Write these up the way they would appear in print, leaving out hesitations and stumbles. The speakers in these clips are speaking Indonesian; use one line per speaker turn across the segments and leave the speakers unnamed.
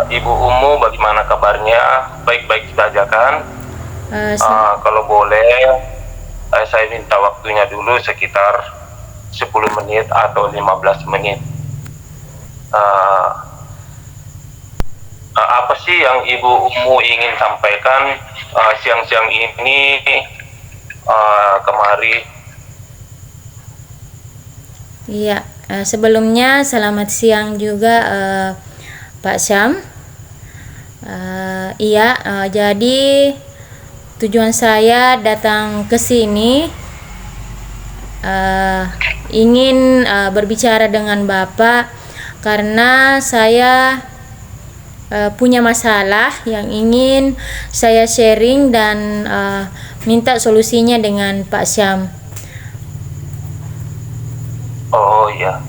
Ibu Umu, bagaimana kabarnya? Baik-baik saja kan?
Eh, sa-
Kalau boleh, saya minta waktunya dulu sekitar 10 menit atau 15 menit. Uh, apa sih yang Ibu Umu ingin sampaikan siang-siang ini kemari?
Iya, sebelumnya selamat siang juga Pak Syam. Iya, jadi tujuan saya datang ke sini ingin berbicara dengan Bapak karena saya punya masalah yang ingin saya sharing dan minta solusinya dengan Pak Syam.
Oh iya,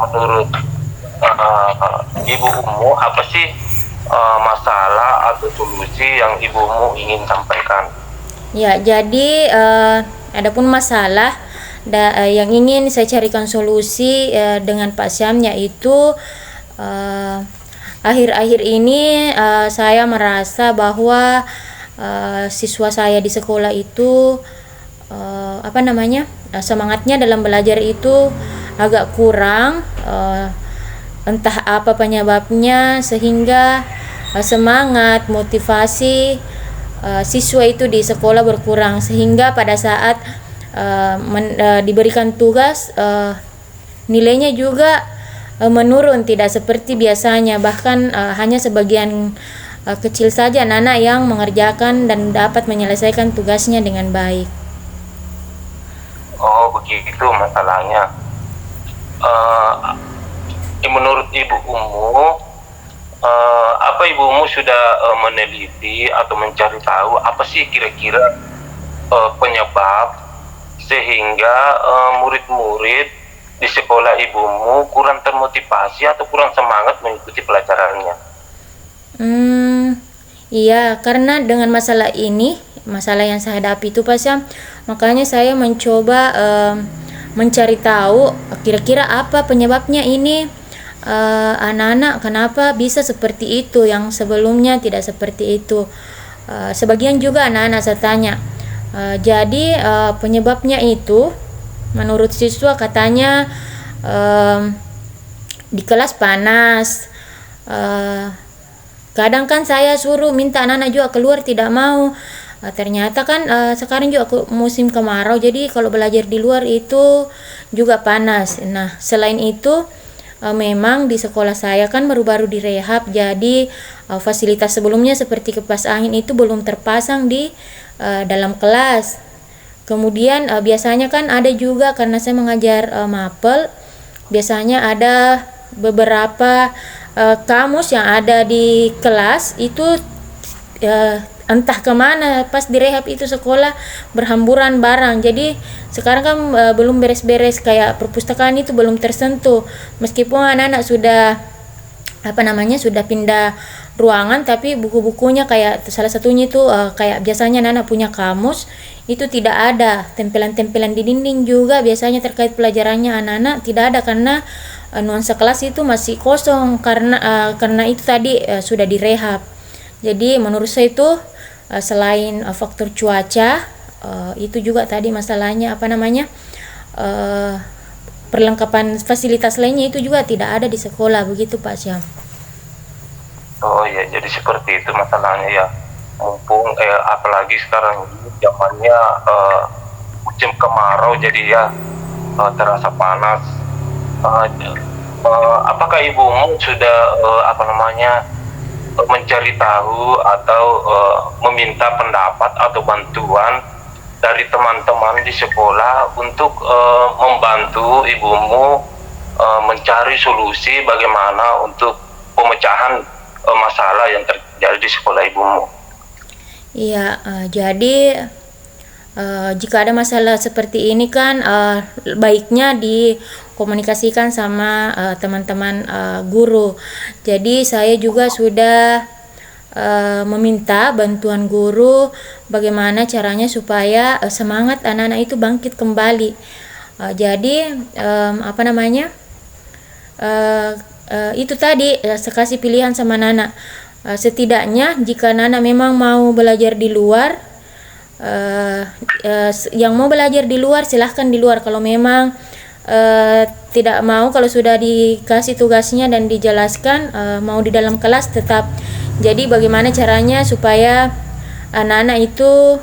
menurut Ibu Umu, apa sih masalah atau solusi yang Ibu Umu ingin sampaikan?
Ya, jadi adapun masalah yang ingin saya carikan solusi dengan Pak Syam, yaitu eh, akhir-akhir ini saya merasa bahwa siswa saya di sekolah itu semangatnya dalam belajar itu agak kurang, entah apa penyebabnya, sehingga semangat motivasi siswa itu di sekolah berkurang, sehingga pada saat diberikan tugas nilainya juga menurun, tidak seperti biasanya, bahkan hanya sebagian kecil saja anak-anak yang mengerjakan dan dapat menyelesaikan tugasnya dengan baik.
Oh begitu masalahnya. Uh, Menurut Ibu Umu, apa Ibu Umu sudah meneliti atau mencari tahu apa sih kira-kira penyebab sehingga murid-murid di sekolah Ibu Umu kurang termotivasi atau kurang semangat mengikuti pelajarannya?
Iya, karena dengan masalah ini, masalah yang saya hadapi itu Pak Syam, makanya saya mencoba mencari tahu kira-kira apa penyebabnya ini, anak-anak kenapa bisa seperti itu yang sebelumnya tidak seperti itu. Sebagian juga anak-anak saya tanya. Jadi penyebabnya itu menurut siswa katanya di kelas panas. eh, Kadang kan saya suruh minta anak-anak juga keluar, tidak mau. Ternyata kan sekarang juga musim kemarau, jadi kalau belajar di luar itu juga panas. Nah, selain itu memang di sekolah saya kan baru-baru direhab, jadi fasilitas sebelumnya seperti kipas angin itu belum terpasang di dalam kelas. Kemudian biasanya kan ada juga, karena saya mengajar mapel, biasanya ada beberapa kamus yang ada di kelas itu entah kemana pas direhab itu sekolah berhamburan barang. Jadi sekarang kan belum beres-beres, kayak perpustakaan itu belum tersentuh, meskipun anak-anak sudah pindah ruangan, tapi buku-bukunya kayak salah satunya itu kayak biasanya anak-anak punya kamus itu tidak ada, tempelan-tempelan di dinding juga biasanya terkait pelajarannya anak-anak tidak ada, karena nuansa kelas itu masih kosong, karena itu tadi sudah direhab. Jadi menurut saya itu selain faktor cuaca, itu juga tadi masalahnya uh, perlengkapan fasilitas lainnya itu juga tidak ada di sekolah, begitu Pak Syam.
Oh ya, jadi seperti itu masalahnya ya. Mumpung apalagi sekarang ini zamannya musim kemarau, jadi ya terasa panas. Apakah ibumu sudah mencari tahu atau meminta pendapat atau bantuan dari teman-teman di sekolah untuk membantu ibumu mencari solusi bagaimana untuk pemecahan masalah yang terjadi di sekolah ibumu?
Iya, jadi jika ada masalah seperti ini kan baiknya dikomunikasikan sama teman-teman guru. Jadi saya juga sudah meminta bantuan guru bagaimana caranya supaya semangat anak-anak itu bangkit kembali. Jadi itu tadi saya kasih pilihan sama Nana. Setidaknya jika Nana memang mau belajar di luar, yang mau belajar di luar silahkan di luar. Kalau memang tidak mau, kalau sudah dikasih tugasnya dan dijelaskan mau di dalam kelas tetap. Jadi bagaimana caranya supaya anak-anak itu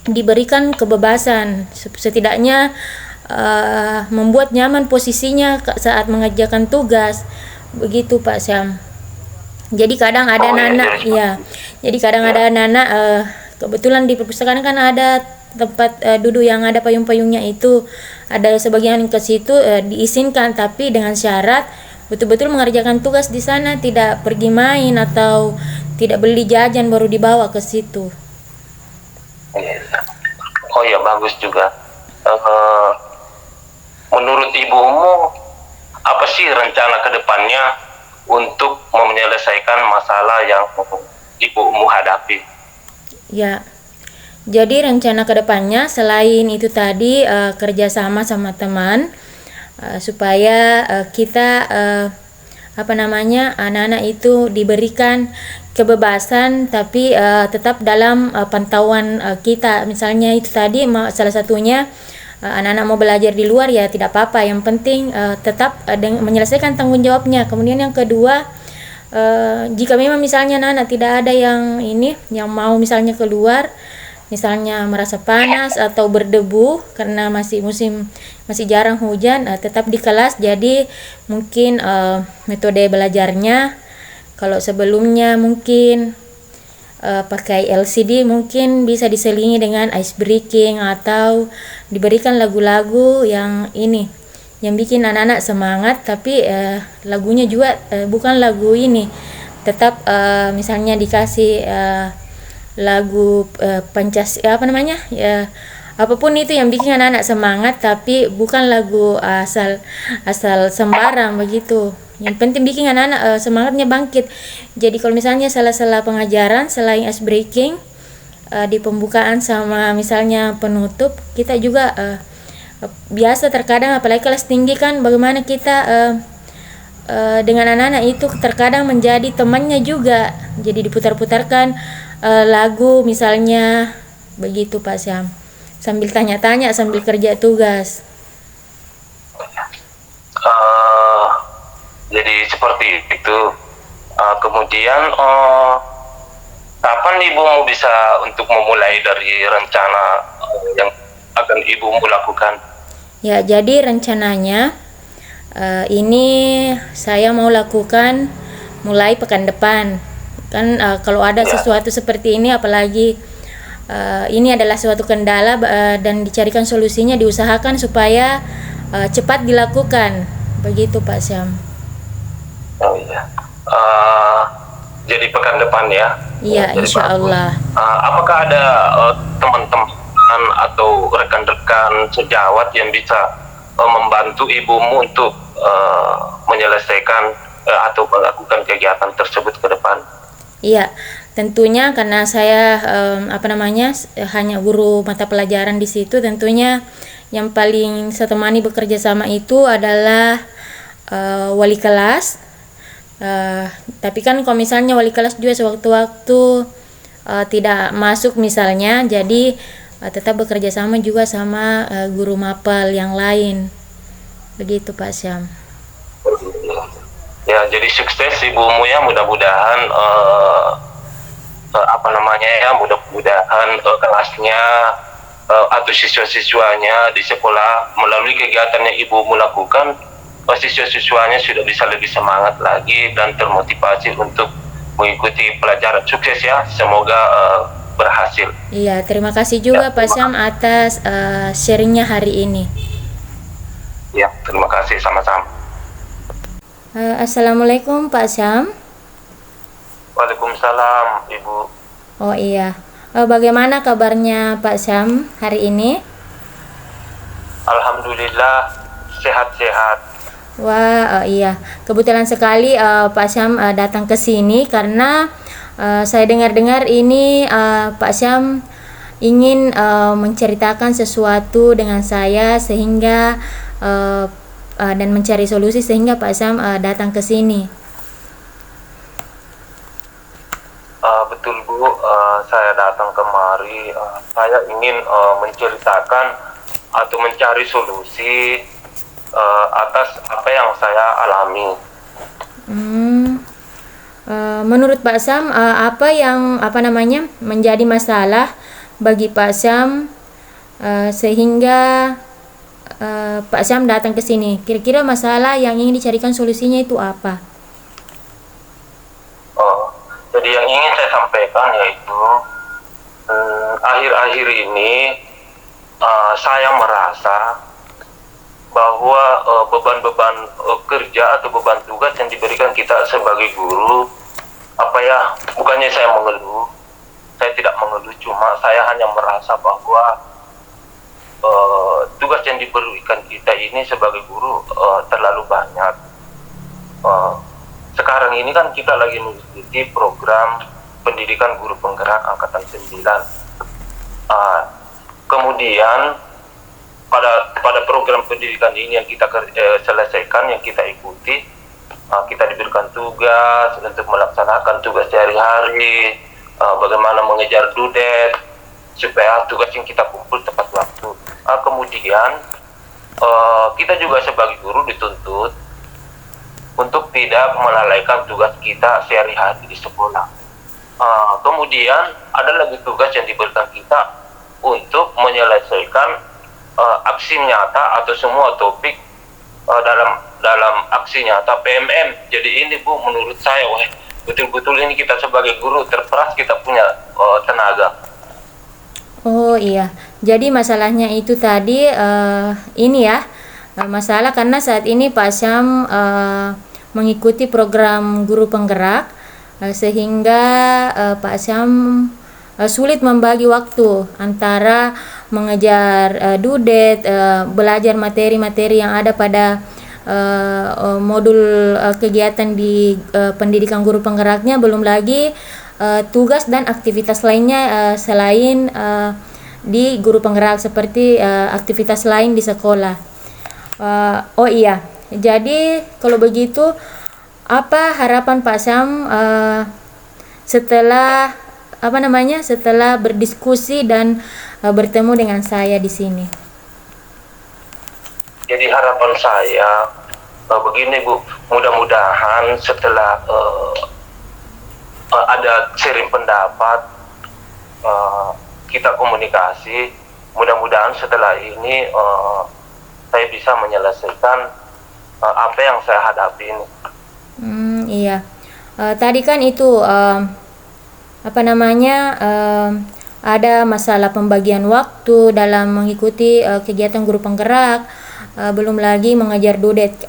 diberikan kebebasan, setidaknya membuat nyaman posisinya saat mengerjakan tugas, begitu Pak Syam. Jadi kadang ada anak-anak, ya. Jadi kadang ada anak-anak, kebetulan di perpustakaan kan ada tempat duduk yang ada payung-payungnya itu, ada sebagian ke situ diizinkan, tapi dengan syarat betul-betul mengerjakan tugas di sana, tidak pergi main atau tidak beli jajan baru dibawa ke situ.
Oh ya, bagus juga. Menurut ibumu, apa sih rencana ke depannya untuk menyelesaikan masalah yang ibumu hadapi?
Ya, jadi rencana kedepannya selain itu tadi kerjasama sama teman supaya kita anak-anak itu diberikan kebebasan, tapi tetap dalam pantauan kita. Misalnya itu tadi salah satunya anak-anak mau belajar di luar, ya tidak apa-apa, yang penting tetap menyelesaikan tanggung jawabnya. Kemudian yang kedua, jika memang misalnya anak-anak tidak ada yang mau misalnya keluar, misalnya merasa panas atau berdebu karena masih jarang hujan, tetap di kelas. Jadi mungkin metode belajarnya, kalau sebelumnya mungkin pakai LCD, mungkin bisa diselingi dengan ice breaking atau diberikan lagu-lagu yang bikin anak-anak semangat, tapi lagunya juga bukan lagu tetap misalnya dikasih lagu apapun itu yang bikin anak-anak semangat, tapi bukan lagu asal sembarang begitu. Yang penting bikin anak-anak semangatnya bangkit. Jadi kalau misalnya salah-salah pengajaran selain ice breaking di pembukaan sama misalnya penutup, kita juga biasa terkadang apalagi kelas tinggi kan, bagaimana kita dengan anak-anak itu terkadang menjadi temannya juga. Jadi diputar-putarkan lagu misalnya begitu Pak Syam, sambil tanya-tanya sambil kerja tugas.
Jadi seperti itu. Kemudian kapan ibumu bisa untuk memulai dari rencana yang akan ibumu lakukan?
Ya, jadi rencananya ini saya mau lakukan mulai pekan depan. Kan kalau ada sesuatu seperti ini, apalagi ini adalah suatu kendala dan dicarikan solusinya, diusahakan supaya cepat dilakukan. Begitu Pak Syam.
Oh iya. Jadi pekan depan ya?
Iya, insya Allah.
Apakah ada teman-teman atau rekan-rekan sejawat yang bisa membantu ibumu untuk menyelesaikan atau melakukan kegiatan tersebut ke depan?
Iya, tentunya karena saya hanya guru mata pelajaran di situ, tentunya yang paling saya temani bekerja sama itu adalah wali kelas. Tapi kan kalau misalnya wali kelas juga sewaktu-waktu tidak masuk misalnya, jadi tetap bekerja sama juga sama guru mapel yang lain. Begitu Pak Syam.
Ya, jadi sukses ibumu ya, mudah-mudahan mudah-mudahan kelasnya atau siswa-siswanya di sekolah melalui kegiatan yang ibumu lakukan, siswa-siswanya sudah bisa lebih semangat lagi dan termotivasi untuk mengikuti pelajaran. Sukses ya, semoga berhasil.
Iya, terima kasih juga Pak Syam atas sharingnya hari ini.
Ya, terima kasih, sama-sama.
Assalamualaikum Pak Syam.
Waalaikumsalam Ibu.
Oh iya, bagaimana kabarnya Pak Syam hari ini?
Alhamdulillah sehat-sehat.
Wah, iya. Kebetulan sekali Pak Syam datang ke sini karena saya dengar-dengar ini Pak Syam ingin menceritakan sesuatu dengan saya, sehingga dan mencari solusi sehingga Pak Sam datang ke sini.
Betul Bu, saya datang kemari, saya ingin menceritakan atau mencari solusi atas apa yang saya alami.
Menurut Pak Sam, apa yang menjadi masalah bagi Pak Sam sehingga Pak Sam datang ke sini? Kira-kira masalah yang ingin dicarikan solusinya itu apa?
Jadi yang ingin saya sampaikan yaitu akhir-akhir ini saya merasa bahwa beban-beban kerja atau beban tugas yang diberikan kita sebagai guru, bukannya saya mengeluh, saya tidak mengeluh, cuma saya hanya merasa bahwa tugas yang diberikan kita ini sebagai guru terlalu banyak. Sekarang ini kan kita lagi mengikuti program pendidikan guru penggerak angkatan 9. Kemudian pada program pendidikan ini yang kita selesaikan, yang kita ikuti, kita diberikan tugas untuk melaksanakan tugas sehari-hari, bagaimana mengejar dudet supaya tugas yang kita kumpul tepat waktu. Kemudian kita juga sebagai guru dituntut untuk tidak melalaikan tugas kita sehari-hari di sekolah. Kemudian ada lagi tugas yang diberikan kita untuk menyelesaikan aksi nyata atau semua topik dalam aksi nyata PMM. Jadi ini Bu, menurut saya betul-betul ini kita sebagai guru terperas, kita punya tenaga.
Oh iya, jadi masalahnya itu tadi ini ya, masalah karena saat ini Pak Syam mengikuti program guru penggerak sehingga Pak Syam sulit membagi waktu antara mengejar dudet, belajar materi-materi yang ada pada modul kegiatan di pendidikan guru penggeraknya, belum lagi tugas dan aktivitas lainnya selain di guru penggerak seperti aktivitas lain di sekolah. Oh iya, jadi kalau begitu apa harapan Pak Syam setelah setelah berdiskusi dan bertemu dengan saya di sini?
Jadi harapan saya begini Bu, mudah-mudahan setelah ada sharing pendapat, kita komunikasi, mudah-mudahan setelah ini saya bisa menyelesaikan apa yang saya hadapi ini.
Iya, tadi kan itu ada masalah pembagian waktu dalam mengikuti kegiatan guru penggerak, belum lagi mengajar dudet.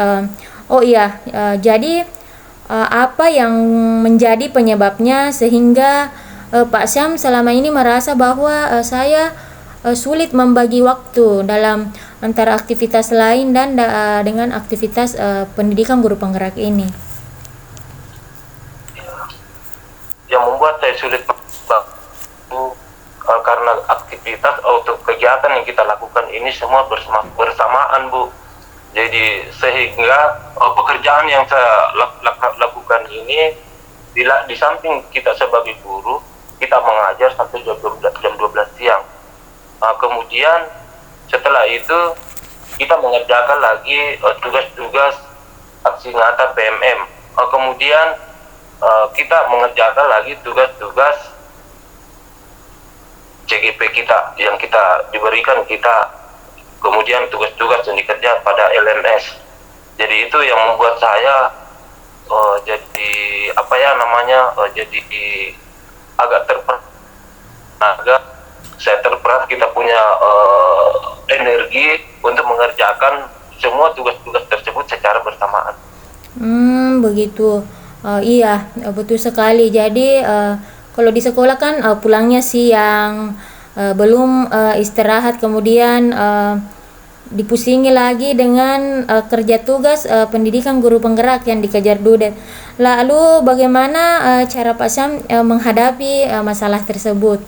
Jadi apa yang menjadi penyebabnya sehingga Pak Syam selama ini merasa bahwa saya sulit membagi waktu dalam antara aktivitas lain dan dengan aktivitas pendidikan guru penggerak ini?
Yang membuat saya sulit karena aktivitas atau kegiatan yang kita lakukan ini semua bersamaan Bu. Jadi sehingga pekerjaan yang saya lakukan ini, di samping kita sebagai guru, kita mengajar sampai jam 12 siang. Kemudian setelah itu kita mengerjakan lagi tugas-tugas aksi nyata PMM. Kemudian kita mengerjakan lagi tugas-tugas CGP kita yang kita diberikan kita, kemudian tugas-tugas yang dikerja pada LMS. Jadi itu yang membuat saya jadi agak terperas, kita punya energi untuk mengerjakan semua tugas-tugas tersebut secara bersamaan.
Begitu. Iya, betul sekali. Jadi kalau di sekolah kan pulangnya siang, belum istirahat, kemudian dipusingi lagi dengan kerja tugas pendidikan guru penggerak yang dikejar dudet. Lalu bagaimana cara Pak Syam menghadapi masalah tersebut?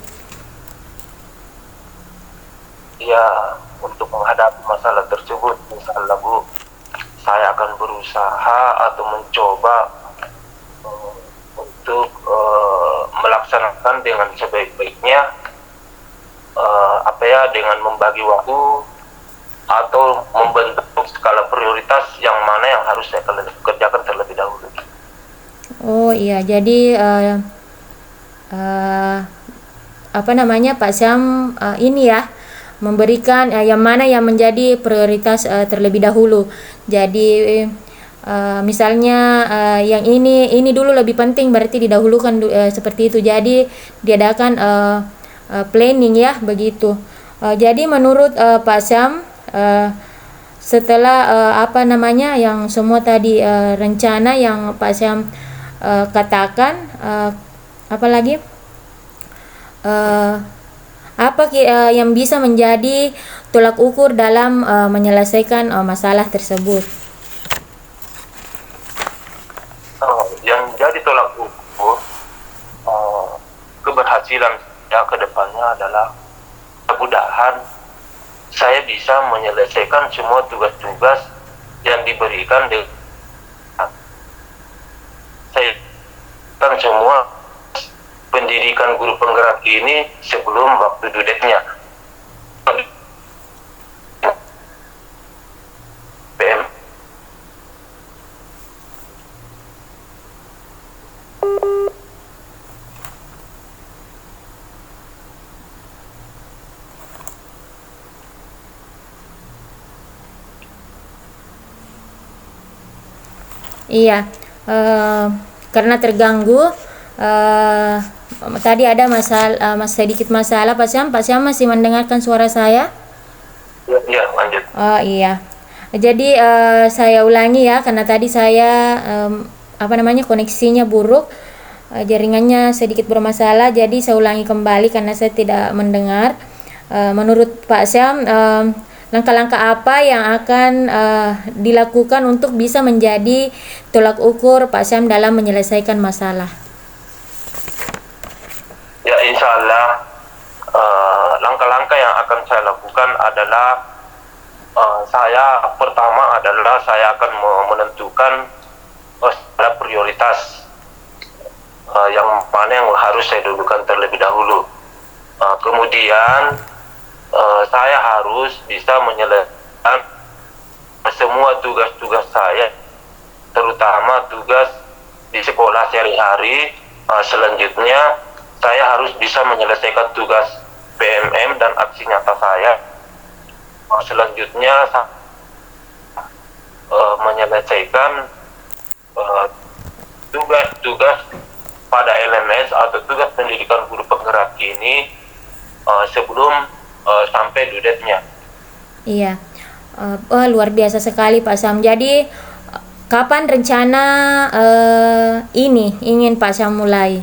Ya, untuk menghadapi masalah tersebut, misalnya Bu, saya akan berusaha atau mencoba eh, untuk melaksanakan dengan sebaik-baiknya, dengan membagi waktu atau membentuk skala prioritas yang mana yang harus saya kerjakan terlebih dahulu.
Oh iya, jadi eh, Pak Syam ini ya memberikan yang mana yang menjadi prioritas terlebih dahulu. Jadi misalnya yang ini dulu lebih penting, berarti didahulukan seperti itu. Jadi diadakan planning ya begitu. Jadi menurut Pak Syam setelah yang semua tadi rencana yang Pak Syam katakan, apalagi yang bisa menjadi tolak ukur dalam menyelesaikan masalah tersebut.
Yang jadi tolak ukur keberhasilan ya ke depannya adalah mudah-mudahan saya bisa menyelesaikan semua tugas-tugas yang diberikan saya kan semua pendidikan guru penggerak ini sebelum waktu due date-nya. PM.
Iya, karena terganggu. Tadi ada sedikit masalah Pak Syam. Pak Syam masih mendengarkan suara saya?
Ya, lanjut.
Oh iya. Jadi saya ulangi ya, karena tadi saya koneksinya buruk, jaringannya sedikit bermasalah. Jadi saya ulangi kembali karena saya tidak mendengar. Menurut Pak Syam, langkah-langkah apa yang akan dilakukan untuk bisa menjadi tolak ukur Pak Syam dalam menyelesaikan masalah?
Ya, insya Allah langkah-langkah yang akan saya lakukan adalah saya akan menentukan skala prioritas yang mana yang harus saya dudukkan terlebih dahulu. Kemudian saya harus bisa menyelesaikan semua tugas-tugas saya, terutama tugas di sekolah sehari-hari. Selanjutnya saya harus bisa menyelesaikan tugas PMM dan aksi nyata saya. Selanjutnya menyelesaikan tugas-tugas pada LMS atau tugas pendidikan guru penggerak ini sebelum sampai due date-nya.
Iya, luar biasa sekali Pak Syam. Jadi kapan rencana ini ingin Pak Syam mulai?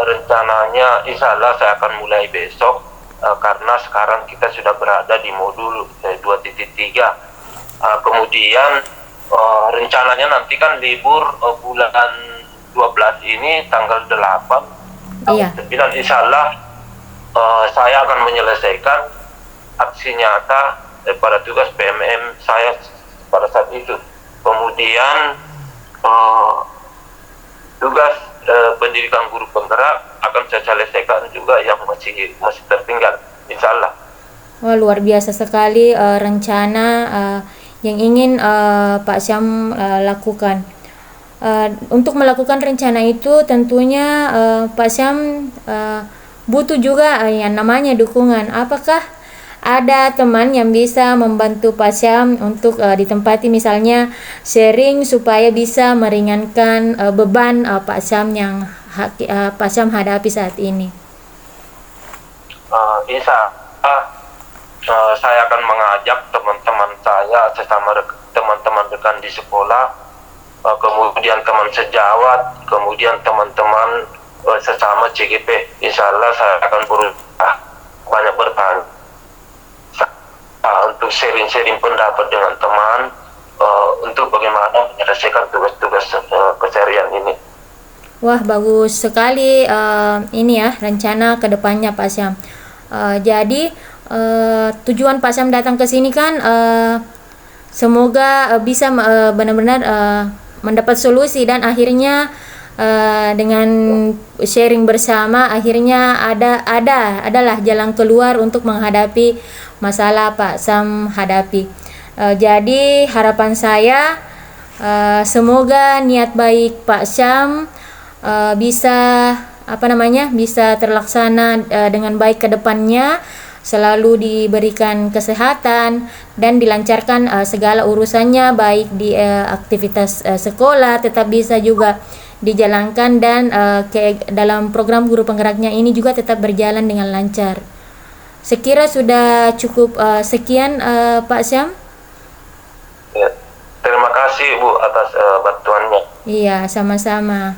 Rencananya insya Allah saya akan mulai besok, karena sekarang kita sudah berada di modul 2.3. Kemudian rencananya nanti kan libur bulan 12 ini tanggal 8,
Iya.
9 insya Allah saya akan menyelesaikan aksi nyata pada tugas PMM saya pada saat itu. Kemudian tugas pendidikan guru penggerak akan saya selesaikan juga yang masih tertinggal, insya Allah.
Wah, luar biasa sekali rencana yang ingin Pak Syam lakukan. Untuk melakukan rencana itu tentunya Pak Syam butuh juga yang namanya dukungan. Apakah ada teman yang bisa membantu Pak Syam untuk ditempati, misalnya sharing supaya bisa meringankan beban Pak Syam yang Pak Syam hadapi saat ini?
Insya Allah saya akan mengajak teman-teman saya, sesama teman-teman rekan di sekolah, kemudian teman sejawat, kemudian teman-teman sesama CGP. Insya Allah saya akan berusaha banyak bertanya untuk sharing-sharing pendapat dengan teman untuk bagaimana menyelesaikan tugas-tugas keseharian ini.
Wah, bagus sekali ini ya rencana kedepannya Pak Syam. Jadi tujuan Pak Syam datang ke sini kan semoga bisa benar-benar mendapat solusi, dan akhirnya dengan sharing bersama akhirnya adalah jalan keluar untuk menghadapi masalah Pak Sam hadapi. Jadi harapan saya semoga niat baik Pak Syam bisa bisa terlaksana dengan baik ke depannya, selalu diberikan kesehatan dan dilancarkan segala urusannya, baik di aktivitas sekolah tetap bisa juga dijalankan, dan dalam program guru penggeraknya ini juga tetap berjalan dengan lancar. Sekira sudah cukup sekian Pak Syam.
Ya. Terima kasih Bu atas bantuannya.
Iya, sama-sama.